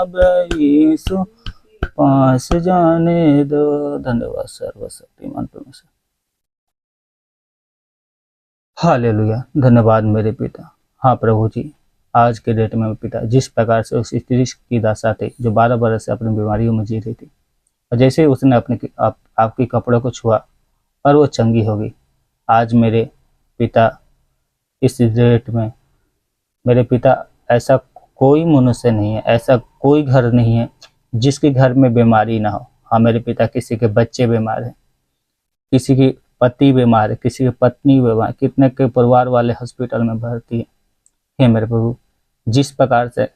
अब यीशु पास जाने दो। धन्यवाद सर्वशक्तिमान परमेश्वर। हालेलुया, धन्यवाद मेरे पिता। हाँ प्रभु जी, आज के डेट में पिता जिस प्रकार से उस स्त्री की दशा थी जो 12 बरस से अपनी बीमारियों में जी रही थी, और जैसे ही उसने अपने आपके कपड़ों को छुआ और वो चंगी होगी, आज मेरे पिता इस डेट में मेरे पिता ऐसा कोई मनुष्य नहीं है, ऐसा कोई घर नहीं है जिसके घर में बीमारी ना हो। हाँ मेरे पिता, किसी के बच्चे बीमार हैं, किसी की पति बीमार है, किसी की पत्नी बीमार, कितने के परिवार वाले हॉस्पिटल में भर्ती है। हे मेरे प्रभु, जिस प्रकार से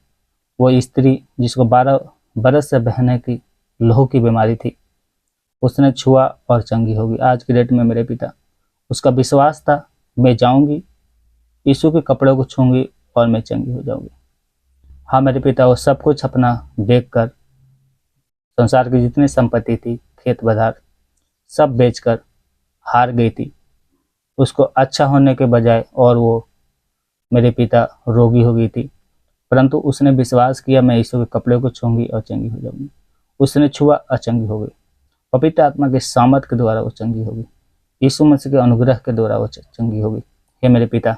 वो स्त्री जिसको 12 बरस से बहने की लहू की बीमारी थी, उसने छुआ और चंगी होगी। आज की डेट में मेरे पिता, उसका विश्वास था मैं जाऊंगी, यीशु के कपड़ों को छूंगी और मैं चंगी हो जाऊंगी। हाँ मेरे पिता, वो सब कुछ अपना देखकर, संसार की जितनी संपत्ति थी, खेत बधार सब बेचकर हार गई थी, उसको अच्छा होने के बजाय और वो मेरे पिता रोगी हो गई थी, परंतु उसने विश्वास किया मैं यीशु के कपड़े को छूंगी और चंगी हो जाऊंगी। उसने छुआ और चंगी हो गई। पवित्र आत्मा के सामर्थ के द्वारा वो चंगी होगी, यीशु मसीह के अनुग्रह के द्वारा वो चंगी होगी। हे मेरे पिता,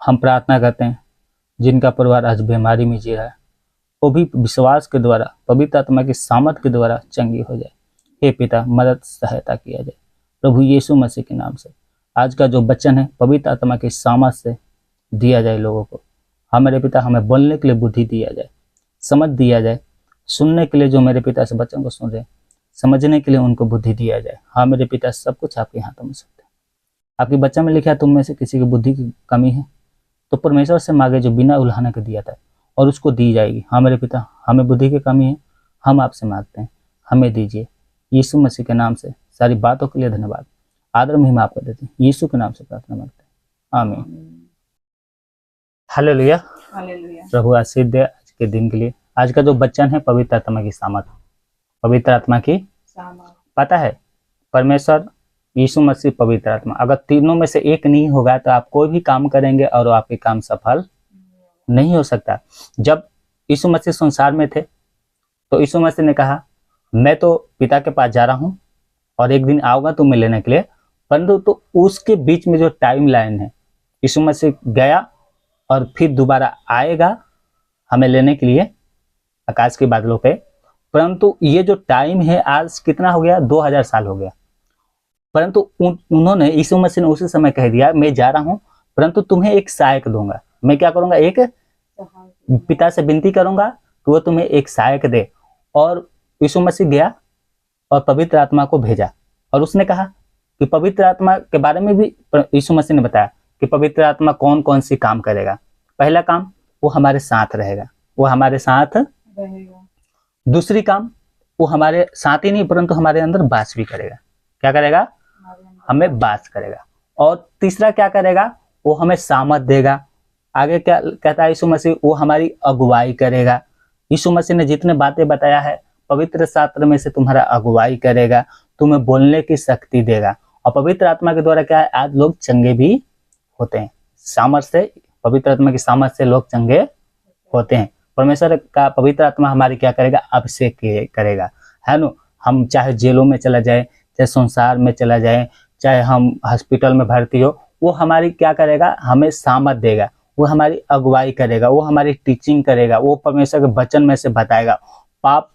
हम प्रार्थना करते हैं जिनका परिवार आज बीमारी में जी रहा है, वो भी विश्वास के द्वारा पवित्र आत्मा की सामर्थ के द्वारा चंगी हो जाए। हे पिता, मदद सहायता किया जाए प्रभु यीशु मसीह के नाम से। आज का जो वचन है पवित्र आत्मा की सामर्थ से दिया जाए लोगों को। हाँ मेरे पिता, हमें बोलने के लिए बुद्धि दिया जाए, समझ दिया जाए, सुनने के लिए जो मेरे पिता से वचन को सुन रहे, समझने के लिए उनको बुद्धि दिया जाए। हाँ मेरे पिता, सब कुछ आपके हाथों में सकते हैं। आपके बच्चन में लिखा है, तुम में से किसी की बुद्धि की कमी है तो परमेश्वर से मांगे जो बिना उल्हाने के दिया था, और उसको दी जाएगी। हाँ मेरे पिता, हमें बुद्धि की कमी है, हम आपसे मांगते हैं, हमें दीजिए। यीशु मसीह के नाम से सारी बातों के लिए धन्यवाद, आदर महिमा आपको देते हैं। यीशु के नाम से प्रार्थना मांगते हैं, आमीन। हालेलुया, प्रभु आशीष दे आज के दिन के लिए। आज का जो वचन है पवित्र आत्मा की सामर्थ, पवित्र आत्मा की पता है परमेश्वर, यीशु मसीह, पवित्र आत्मा, अगर तीनों में से एक नहीं होगा तो आप कोई भी काम करेंगे और आपके काम सफल नहीं हो सकता। जब यीशु मसीह संसार में थे तो यीशु मसीह ने कहा मैं तो पिता के पास जा रहा हूं और एक दिन आऊंगा तुम्हें लेने के लिए, परंतु तो उसके बीच में जो टाइम लाइन है, यीशु मसीह गया और फिर दोबारा आएगा हमें लेने के लिए आकाश के बादलों पे, परंतु ये जो टाइम है आज कितना हो गया, 2000 साल हो गया। परंतु उन्होंने, यीशु मसीह ने उसी समय कह दिया मैं जा रहा हूं, परंतु तुम्हें एक सहायक दूंगा। मैं क्या करूंगा, एक पिता से विनती करूंगा कि वो तुम्हें एक सहायक दे। और यीशु मसीह गया और पवित्र आत्मा को भेजा, और उसने कहा कि पवित्र आत्मा के बारे में भी यीशु मसीह ने बताया कि पवित्र आत्मा कौन कौन सी काम करेगा। पहला काम, वो हमारे साथ रहेगा, वो हमारे साथ रहेगा। दूसरी काम, वो हमारे साथ ही नहीं परंतु हमारे अंदर वास भी करेगा। क्या करेगा, हमें वास करेगा। और तीसरा क्या करेगा, वो हमें सामर्थ देगा। आगे क्या कहता है यीशु मसीह, वो हमारी अगुवाई करेगा। यीशु मसीह ने जितने बातें बताया है, पवित्र शास्त्र में से तुम्हारा अगुवाई करेगा, तुम्हें बोलने की शक्ति देगा। और पवित्र आत्मा के द्वारा क्या है, आज लोग चंगे भी होते हैं। सामर्थ से, पवित्र आत्मा की सामर्थ से लोग चंगे होते हैं। परमेश्वर का पवित्र आत्मा हमारी क्या करेगा, अभिषेक करेगा, है ना। हम चाहे जेलों में चला जाए, चाहे संसार में चला जाए, चाहे हम हॉस्पिटल में भर्ती हो, वो हमारी क्या करेगा, हमें सामर्थ देगा, वो हमारी अगुवाई करेगा, वो हमारी टीचिंग करेगा, वो परमेश्वर के वचन में से बताएगा। पाप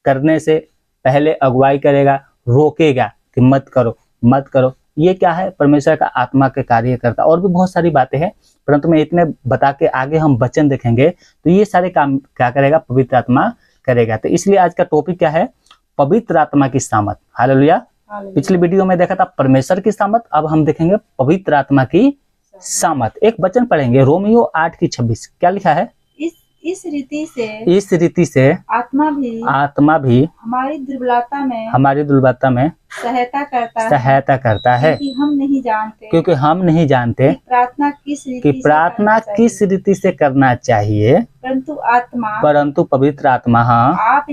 करने से पहले अगुवाई करेगा, रोकेगा कि मत करो मत करो। ये क्या है, परमेश्वर का आत्मा के कार्य करता। और भी बहुत सारी बातें हैं, परंतु मैं इतने बता के आगे हम वचन देखेंगे तो ये सारे काम क्या करेगा, पवित्र आत्मा करेगा। तो इसलिए आज का टॉपिक क्या है, पवित्र आत्मा की सामर्थ। हालेलुया। पिछली वीडियो में देखा था परमेश्वर की सामर्थ, अब हम देखेंगे पवित्र आत्मा की सामर्थ। एक वचन पढ़ेंगे, रोमियो 8:26। क्या लिखा है, इस रीति से आत्मा भी हमारी दुर्बलता में सहायता करता है क्योंकि हम नहीं जानते क्योंकि हम नहीं जानते कि प्रार्थना कि प्रार्थना किस रीति से करना चाहिए, परंतु पवित्र आत्मा हाँ आप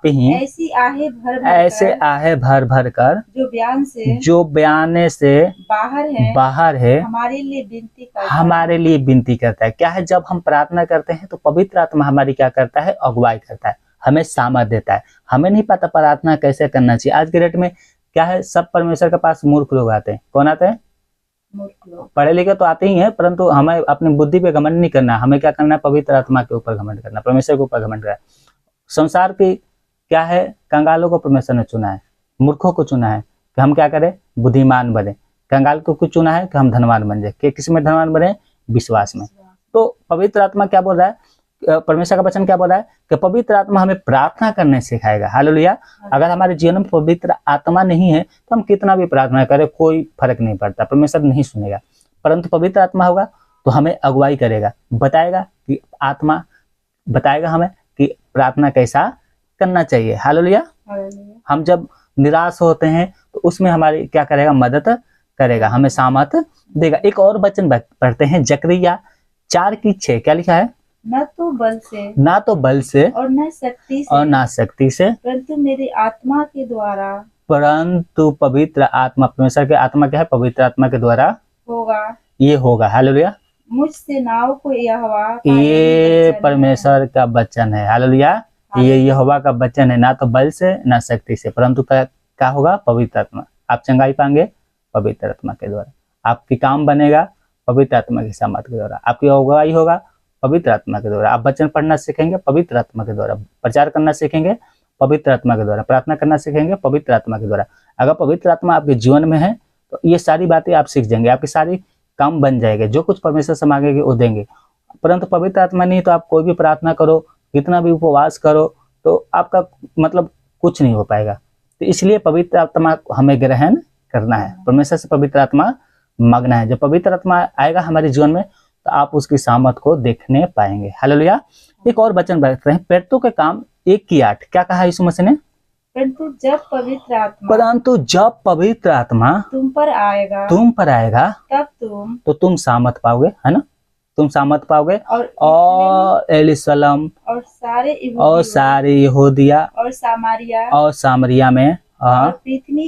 ही ऐसे आहे भर भर कर जो बयान से बाहर है हमारे लिए विनती करता है। क्या है, जब हम प्रार्थना करते हैं तो पवित्र आत्मा हमारी क्या करता है, अगुवाई करता है, हमें सामर्थ देता है। हमें नहीं पता प्रार्थना कैसे करना चाहिए। आज के डेट में क्या है, सब परमेश्वर के पास मूर्ख लोग आते हैं। कौन आते हैं? पढ़े लिखे तो आते ही हैं, परंतु हमें अपनी बुद्धि पे घमंड नहीं करना। हमें क्या करना है, पवित्र आत्मा के ऊपर घमंड करना, परमेश्वर के ऊपर घमंड करना। संसार की क्या है, कंगालों को परमेश्वर ने चुना है, मूर्खों को चुना है कि हम क्या करें, बुद्धिमान बने। कंगाल को कुछ चुना है कि हम धनवान बन जाए। कि किस में धनवान बने? विश्वास में। तो पवित्र आत्मा क्या बोल रहा है, परमेश्वर का वचन क्या बोल रहा है कि पवित्र आत्मा हमें प्रार्थना करने सिखाएगा। हालेलुया। अगर हमारे जीवन में पवित्र आत्मा नहीं है तो हम कितना भी प्रार्थना करें कोई फर्क नहीं पड़ता, परमेश्वर नहीं सुनेगा। परंतु पवित्र आत्मा होगा तो हमें अगुवाई करेगा, बताएगा कि आत्मा बताएगा हमें कि प्रार्थना कैसा करना चाहिए। हालेलुया। हम जब निराश होते हैं तो उसमें हमारी क्या करेगा, मदद करेगा, हमें सामर्थ देगा। एक और वचन पढ़ते हैं, जकरिया 4:6। क्या लिखा है? ना तो बल से और न शक्ति से परंतु मेरी आत्मा के द्वारा, परंतु पवित्र आत्मा, परमेश्वर के आत्मा क्या है, पवित्र आत्मा के द्वारा होगा। ये होगा। हालेलुया। मुझसे नाव को यहोवा, ये परमेश्वर का वचन है। हालेलुया। ये यहोवा का वचन है, ना तो बल से ना शक्ति से, परंतु क्या होगा, पवित्र आत्मा। आप चंगाई पाएंगे पवित्र आत्मा के द्वारा, आपकी काम बनेगा पवित्र आत्मा की सामर्थ के द्वारा, आपकी अगुवाई होगा पवित्र आत्मा के द्वारा, आप वचन पढ़ना सीखेंगे पवित्र आत्मा के द्वारा, प्रचार करना सीखेंगे पवित्र आत्मा के द्वारा, प्रार्थना करना सीखेंगे पवित्र आत्मा के द्वारा। अगर पवित्र आत्मा आपके जीवन में है तो ये सारी बातें आप सीख जाएंगे, आपकी सारी काम बन जाएंगे, जो कुछ परमेश्वर से मांगेंगे वो देंगे। परंतु पवित्र आत्मा नहीं तो आप कोई भी प्रार्थना करो, कितना भी उपवास करो, तो आपका मतलब कुछ नहीं हो पाएगा। तो इसलिए पवित्र आत्मा हमें ग्रहण करना है, परमेश्वर से पवित्र आत्मा मांगना है। जब पवित्र आत्मा आएगा हमारे जीवन में तो आप उसकी सामर्थ को देखने पाएंगे। हालेलुया। एक और वचन पढ़ते हैं, पेटों के काम 1:8। क्या कहा यीशु मसीह ने? परंतु जब पवित्र आत्मा तुम पर आएगा तो तुम सामर्थ पाओगे, है ना, तुम सामर्थ पाओगे। और एलिसलम और सारे यहूदिया और सामरिया में और पृथ्वी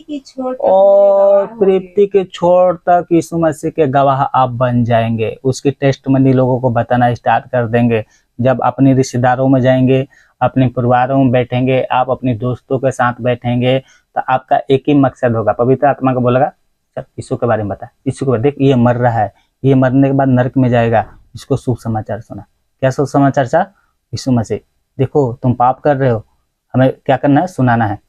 के छोर तक यीशु मसीह के गवाह आप बन जाएंगे। उसकी टेस्टमनी लोगों को बताना स्टार्ट कर देंगे। जब अपने रिश्तेदारों में जाएंगे, अपने परिवारों में बैठेंगे, आप अपने दोस्तों के साथ बैठेंगे, तो आपका एक ही मकसद होगा। पवित्र आत्मा को बोलेगा चल यीशु के बारे में बता, यीशु के बारे देख, ये मर रहा है, ये मरने के बाद नरक में जाएगा, इसको शुभ समाचार सुना। क्या शुभ समाचार था? यीशु मसीह देखो तुम पाप कर रहे हो, हमें क्या करना है, सुनाना है।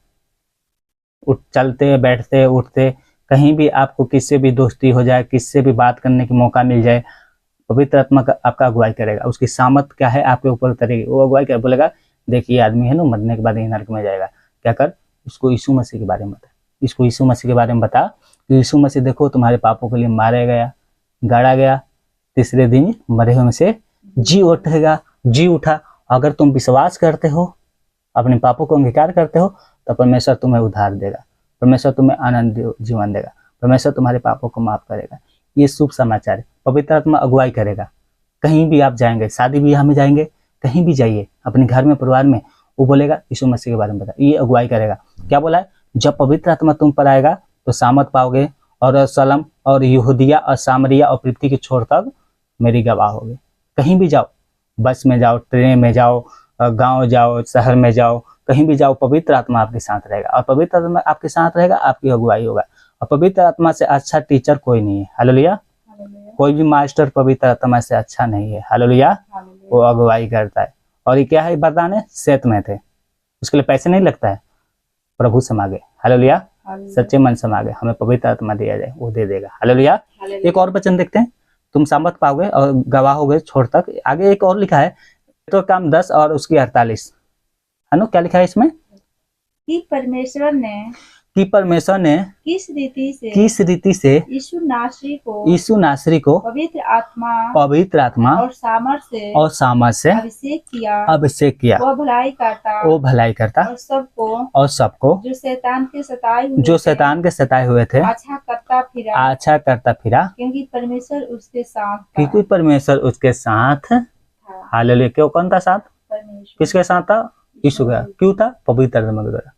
चलते बैठते उठते कहीं भी आपको किससे भी दोस्ती हो जाए, किससे भी बात करने की मौका मिल जाए, पवित्र आत्मा का आपका अगुवाई करेगा। उसकी सामर्थ क्या है, आपके ऊपर उतरेगी। वो अगुवाई क्या बोलेगा, देखिए आदमी है ना, मरने के बाद ये नरक में जाएगा, क्या कर, इसको यीशु मसीह के बारे में बता, इसको यीशु मसीह के बारे में बता कि यीशु मसीह देखो तुम्हारे पापों के लिए मारा गया, गाड़ा गया, तीसरे दिन मरे हुए में से जी उठा। अगर तुम विश्वास करते हो, अपने पापों को अंगीकार करते हो, तो परमेश्वर तुम्हें उद्धार देगा, परमेश्वर तुम्हें आनंद जीवन देगा, परमेश्वर तुम्हारे पापों को माफ करेगा। ये शुभ समाचार है। पवित्र आत्मा अगुवाई करेगा। कहीं भी आप जाएंगे, शादी ब्याह में जाएंगे, कहीं भी जाइए, अपने घर में परिवार में, वो बोलेगा यीशु मसीह के बारे में बता, ये अगुवाई करेगा। क्या बोला है? जब पवित्र आत्मा तुम पर आएगा तो सामर्थ पाओगे और सलम और यहूदिया और सामरिया और पृथ्वी के छोर तक मेरी गवाह होगे। कहीं भी जाओ, बस में जाओ, ट्रेन में जाओ, गांव जाओ, शहर में जाओ, कहीं भी जाओ, पवित्र आत्मा आपके साथ रहेगा। और पवित्र आत्मा आपके साथ रहेगा, आपकी अगुवाई होगा। और पवित्र आत्मा से अच्छा टीचर कोई नहीं है। हालेलुया। कोई भी मास्टर पवित्र आत्मा से अच्छा नहीं है। हालेलुया। वो अगुवाई करता है। और ये क्या है, वरदान है, सेत में थे, उसके लिए पैसे नहीं लगता है, प्रभु से मांगे। हालेलुया। सच्चे मन से मांगे, हमें पवित्र आत्मा दिया जाए, वो दे देगा। हालेलुया। एक और वचन देखते हैं, तुम सामर्थ पाओगे और गवाह होगे छोड़ तक। आगे एक और लिखा है, तो काम 10 और उसकी 48, है ना, क्या लिखा है इसमें? कि परमेश्वर कि परमेश्वर ने किस रीति से यीशु नासरी को पवित्र आत्मा और सामर्थ्य से अभिषेक किया वो भलाई करता और सबको जो शैतान के सताए हुए थे अच्छा करता फिरा क्योंकि परमेश्वर उसके साथ था। हालेलुया। क्यों? कौन था साथ? परमेश्वर किसके साथ था? यीशु का। क्यों था? पवित्र आत्मा के द्वारा।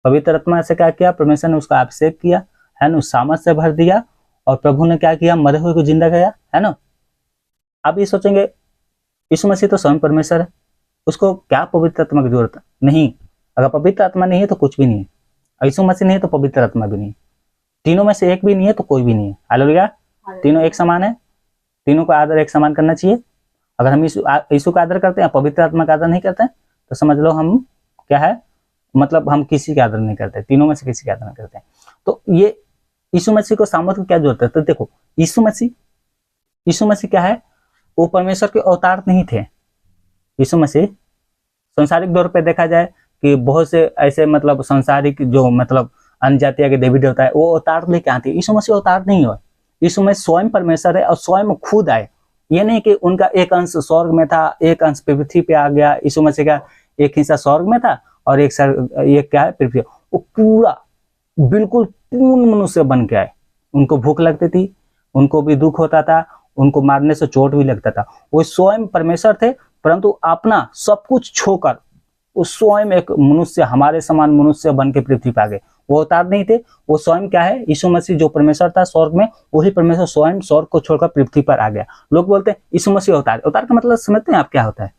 पवित्र आत्मा से क्या किया? परमेश्वर ने उसका अभिषेक किया, है ना, सामर्थ से भर दिया, और प्रभु ने क्या किया? मरे हुए को जिंदा किया, है ना। आप ये सोचेंगे यीशु मसीह तो स्वयं परमेश्वर है, उसको क्या पवित्र आत्मा की जरूरत है? नहीं। अगर पवित्र आत्मा नहीं है तो कुछ भी नहीं है। यीशु मसीह नहीं है तो पवित्र आत्मा भी नहीं है। तीनों में से एक भी नहीं है तो कोई भी नहीं है। हालेलुया। तीनों एक समान है, तीनों का आदर एक समान करना चाहिए। अगर हम यीशु का आदर करते हैं, पवित्र आत्मा का आदर नहीं करते हैं, तो समझ लो हम क्या है, मतलब हम किसी का आदर नहीं करते, तीनों में से किसी का आदर नहीं करते। तो ये यीशु मसीह को सामर्थ की क्या जरूरत है? तो देखो, यीशु मसीह क्या है? वो परमेश्वर के अवतार नहीं थे। यीशु मसीह संसारिक तौर पे देखा जाए कि बहुत से ऐसे मतलब संसारिक जो मतलब अन्य जातिया के देवी देवता है, वो अवतार लेके आते हैं। यीशु मसीह अवतार नहीं हुआ। यीशु मसीह स्वयं परमेश्वर है और स्वयं खुद आए। ये नहीं कि उनका एक अंश स्वर्ग में था, एक अंश पृथ्वी पे आ गया। यीशु मसीह का एक हिस्सा स्वर्ग में था और एक क्या है? पृथ्वी। वो पूरा बिल्कुल पूर्ण मनुष्य बन के आए। उनको भूख लगती थी, उनको भी दुख होता था, उनको मारने से चोट भी लगता था। वो स्वयं परमेश्वर थे, परंतु अपना सब कुछ छोड़कर वो स्वयं एक मनुष्य, हमारे समान मनुष्य बन के पृथ्वी पे आ गए। वो अवतार नहीं थे, वो स्वयं क्या है? यीशु मसीह जो परमेश्वर था स्वर्ग में, वही परमेश्वर स्वयं स्वर्ग को छोड़कर पृथ्वी पर आ गया। लोग बोलते हैं यीशु मसीह अवतार। अवतार का मतलब समझते हैं आप क्या होता है?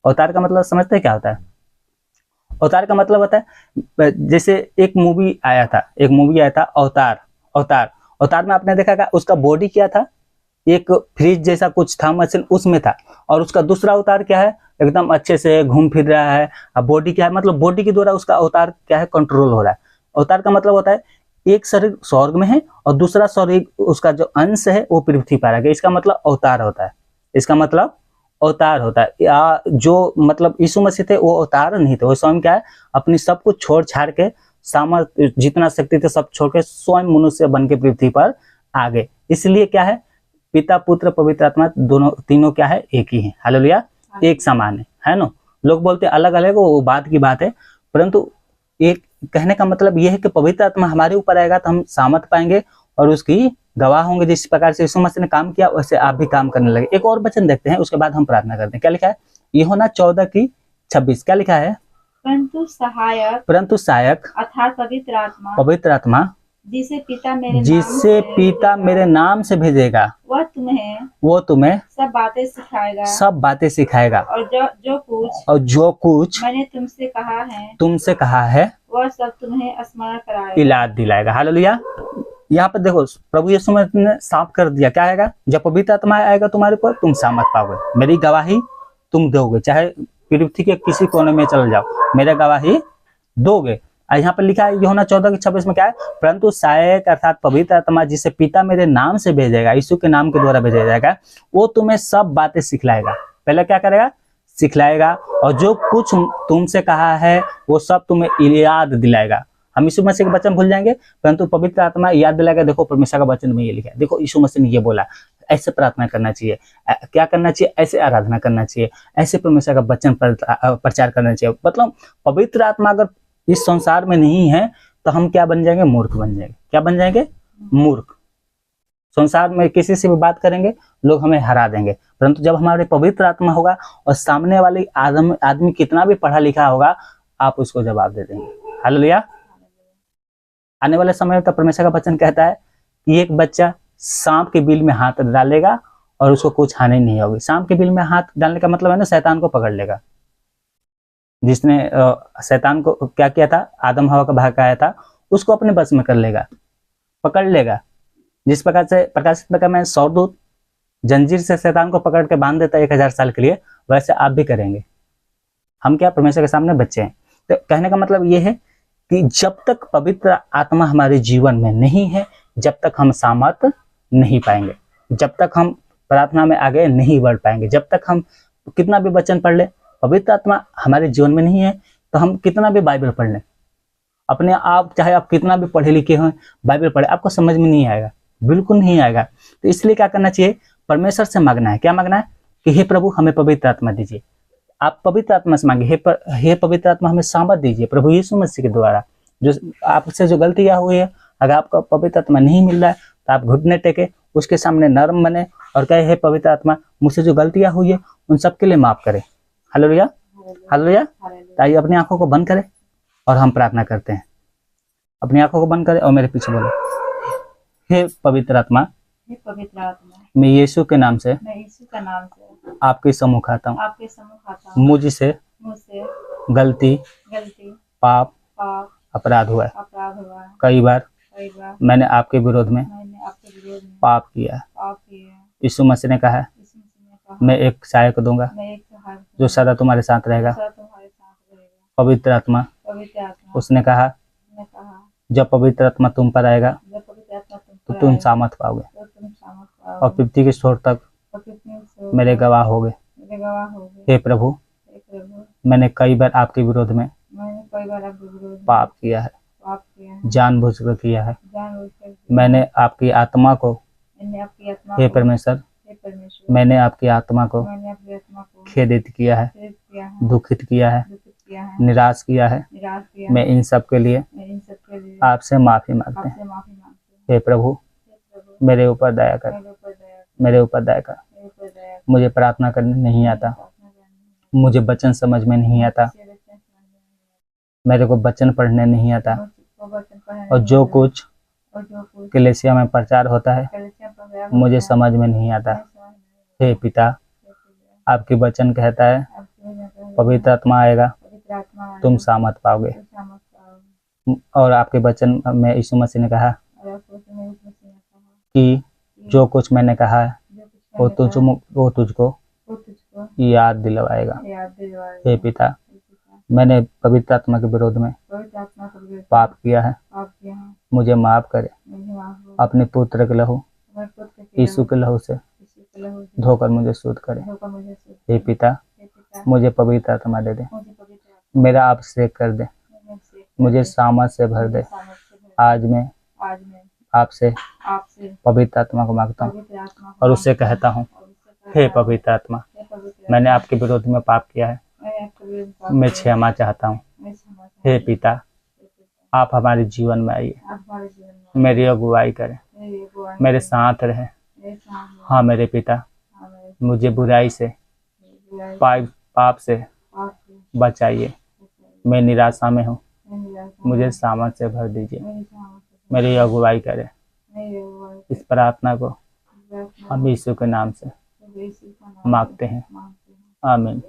अवतार का मतलब समझते हैं क्या होता है? अवतार का मतलब होता है, जैसे एक मूवी आया था अवतार में आपने देखा था उसका बॉडी क्या था? एक फ्रिज जैसा कुछ था, मशीन उसमें था। और उसका दूसरा अवतार क्या है? एकदम अच्छे से घूम फिर रहा है। अब बॉडी क्या है? मतलब बॉडी के द्वारा उसका अवतार क्या है? कंट्रोल हो रहा है। अवतार का मतलब होता है एक शरीर स्वर्ग में है और दूसरा शरीर, उसका जो अंश है वो पृथ्वी पर आ गया। इसका मतलब अवतार होता है। इसका मतलब अवतार होता है। या जो मतलब यीशु मसीह थे वो अवतार नहीं थे, वो स्वयं क्या है? अपनी सब कुछ छोड़ छाड़ के, सामर्थ्य जितना शक्ति थे सब छोड़ के स्वयं मनुष्य बन के पृथ्वी पर आ गए। इसलिए क्या है? पिता, पुत्र, पवित्र आत्मा दोनों तीनों क्या है? एक ही है। हालेलुया। एक समान है ना। लोग बोलते हैं अलग अलग, वो बात की बात है, परंतु एक कहने का मतलब यह है कि पवित्र आत्मा हमारे ऊपर आएगा तो हम सामर्थ पाएंगे और उसकी गवाह होंगे। जिस प्रकार से यीशु मसीह ने काम किया वैसे आप भी काम करने लगे। एक और वचन देखते हैं, उसके बाद हम प्रार्थना करते हैं। क्या लिखा है? यूहन्ना 14:26 क्या लिखा है? परंतु सहायक अर्थात पवित्र आत्मा जिसे पिता मेरे नाम से भेजेगा, वो तुम्हें सब बातें सिखाएगा और जो कुछ मैंने तुमसे कहा है वह सब तुम्हें स्मरण कराएगा, याद दिलाएगा। हालेलुया। यहाँ पर देखो, प्रभु यीशु मसीह ने साफ कर दिया क्या आएगा? जब पवित्र आत्मा आएगा तुम्हारे ऊपर, तुम सामर्थ पाओगे, मेरी गवाही तुम दोगे। चाहे पृथ्वी के किसी कोने में चल जाओ, मेरा गवाही दोगे। यहाँ पर लिखा है यूहन्ना 14:26 में क्या है? परंतु सहायक अर्थात पवित्र आत्मा जिसे पिता मेरे नाम से भेजेगा, यीशु के नाम के द्वारा भेजा जाएगा, वो तुम्हें सब बातें सिखलाएगा। पहले क्या करेगा? सिखलाएगा। और जो कुछ तुमसे कहा है वो सब तुम्हें याद दिलाएगा। हम यीशु मसीह के वचन भूल जाएंगे, परंतु पवित्र आत्मा याद दिलाएगा। देखो परमेश्वर का वचन में ये लिखा है, देखो यीशु मसीह ने ये बोला, ऐसे प्रार्थना करना चाहिए, क्या करना चाहिए? ऐसे आराधना करना चाहिए, ऐसे परमेश्वर का वचन प्रचार करना चाहिए। मतलब पवित्र आत्मा अगर इस संसार में नहीं है तो हम क्या बन जाएंगे? मूर्ख बन जाएंगे। क्या बन जाएंगे? मूर्ख। संसार में किसी से भी बात करेंगे, लोग हमें हरा देंगे, परंतु जब हमारे पवित्र आत्मा होगा और सामने वाले आदमी कितना भी पढ़ा लिखा होगा, आप उसको जवाब दे देंगे। हालेलुया। आने वाले समय में तो परमेश्वर का वचन कहता है कि एक बच्चा सांप के बिल में हाथ डालेगा और उसको कुछ हानि नहीं होगी। सांप के बिल में हाथ डालने का मतलब है ना, शैतान को पकड़ लेगा। जिसने शैतान को क्या किया था? आदम हवा का भड़काया था, उसको अपने बस में कर लेगा, पकड़ लेगा। जिस प्रकार से प्रकाशित में मैं सौरदूत जंजीर से शैतान को पकड़ के बांध देता है 1000 साल के लिए, वैसे आप भी करेंगे। हम क्या? परमेश्वर के सामने बच्चे हैं। तो कहने का मतलब ये है कि जब तक पवित्र आत्मा हमारे जीवन में नहीं है, जब तक हम सामर्थ नहीं पाएंगे, जब तक हम प्रार्थना में आगे नहीं बढ़ पाएंगे, जब तक हम कितना भी वचन पढ़ ले, पवित्र आत्मा हमारे जीवन में नहीं है तो हम कितना भी बाइबल पढ़ लें, अपने आप, चाहे आप कितना भी पढ़े लिखे हों, बाइबल पढ़े, आपको समझ में नहीं आएगा, बिल्कुल नहीं आएगा। तो इसलिए क्या करना चाहिए, परमेश्वर से मांगना है। क्या मांगना है कि हे प्रभु हमें पवित्र आत्मा दीजिए। आप पवित्र आत्मा से मांगे, हे पवित्र आत्मा हमें सामर्थ दीजिए प्रभु यीशु मसीह के द्वारा। जो आपसे जो गलतियां हुई है, अगर आपको पवित्र आत्मा नहीं मिल रहा है तो आप घुटने टेके, उसके सामने नर्म बने और कहे हे पवित्र आत्मा मुझसे जो गलतियां हुई है उन सब के लिए माफ करे। Hallelujah, hallelujah. ताइए अपनी आंखों को बंद करें और हम प्रार्थना करते हैं। अपनी आंखों को बंद करें और मेरे पीछे बोलो, हे पवित्र आत्मा, हे पवित्र आत्मा, मैं यीशु के नाम से मैं यीशु का नाम से आपके सम्मुख आता हूँ। आपके सम्मुख आता हूँ। मुझसे मुझसे गलती, पाप, पाप, अपराध हुआ है। अपराध हुआ है। कई बार कई बार मैंने आपके विरोध में मैंने आपके विरोध में पाप किया है। पाप किए हैं। यीशु मसीह ने कहा यीशु मसीह ने कहा, मैं एक सहायक दूंगा मैं एक सहायक जो सदा तुम्हारे साथ रहेगा। सदा तुम्हारे साथ रहेगा। पवित्र आत्मा, पवित्र आत्मा, उसने कहा ने कहा, जब पवित्र आत्मा तुम पर आएगा जब पवित्र आत्मा तुम तो पर तुम आएगा, सामर्थ पाओगे तो तुम सामर्थ और पाओगे पृथ्वी के छोर तक और पृथ्वी से मेरे गवाह होगे। मेरे गवाह होगे। हे प्रभु, हे प्रभु, मैंने कई बार आपके विरोध में मैंने कई बार आपके विरोध में पाप किया है, पाप किया है, जानबूझकर किया है। जानबूझकर किया। मैंने आपकी आत्मा को, मैंने आपकी आत्मा हे को, परमेश्वर, हे परमेश्वर, मैंने आपकी आत्मा को मैंने अपनी आत्मा को खेदित किया है, प्रेरित किया है, दुखित किया है, दुखित किया है, निराश किया है। निराश किया मैं है। इन सब के लिए मैं इन सब के लिए आपसे माफी मांगते हैं। आपसे माफी मांगते हैं। हे प्रभु, हे प्रभु, मेरे ऊपर दया कर, मेरे ऊपर दया कर, मेरे ऊपर दया कर। मेरे ऊपर दया कर। मुझे प्रार्थना करने नहीं आता, प्रार्थना करनी है। मुझे वचन समझ में नहीं आता, मुझसे वचन समझ में नहीं मेरे को वचन पढ़ने नहीं आता, आता, मुझको वचन पढ़ने और नहीं जो आता, कुछ और जो कुछ कलीसिया में प्रचार होता है कलीसिया पर गया मुझे होता है, समझ में नहीं आता। मैं समझ नहीं हे पिता, आता। आपके वचन कहता है आपके वचन कहता है, पवित्र आत्मा आएगा पवित्र आत्मा आएगा, तुम सामर्थ पाओगे। तुम सामर्थ पाओगे। और आपके वचन में यीशु मसीह ने कहा और आपको उसमें यीशु मसीह ने कहा कि जो कुछ मैंने कहा है जो कुछ वो मैंने कहा, वो तुझको वो तुझको याद दिलवाएगा। याद दिलवाएगा। हे पिता, हे पिता, मैंने पवित्र आत्मा के विरोध में पवित्र आत्मा को विरोध पाप किया है, पाप किया है, मुझे माफ करे। मुझे माफ करो। अपने पुत्र के लहू, अपने पुत्र के यीशु के लहू से यीशु के लहू से धोकर मुझे शुद्ध करे। धोकर मुझे शुद्ध हे कर। पिता, हे पिता, मुझे पवित्र आत्मा दे दे, मुझे पवित्र आत्मा मेरा अभिषेक कर दे, से मुझे सामर्थ से भर दे। सामर्थ से भर। आज मैं आज मैं आपसे आपसे पवित्र आत्मा को मांगता हूँ पवित्र आत्मा को और उससे कहता हूँ, और उससे कहता हे हूँ, पवित्र आत्मा, हे पवित्र मैंने आपके विरोध में पाप किया है, मैं आपके विरुद्ध पाप मैं किया है, क्षमा चाहता हूँ। मैं क्षमा चाहता हे हूँ। पिता, हे पिता, आप हमारे जीवन में आइए, आप हमारे जीवन में मेरी अगुवाई करें, मेरी अगुवाई मेरे करें, साथ रहें। मेरे साथ रहें। हाँ मेरे पिता, हाँ, मेरे मुझे बुराई से, बुराई पाप से पाप से बचाइए। बचाइए। मैं निराशा में हूँ, मैं निराशा में मुझे हूँ, सामर्थ से भर दीजिए। मेरी सामर्थ से मेरी अगुवाई करें। मेरी अगुवाई इस प्रार्थना को करें। हम यीशु के नाम से यीशु का नाम मांगते हैं। मांगते हैं। आमीन।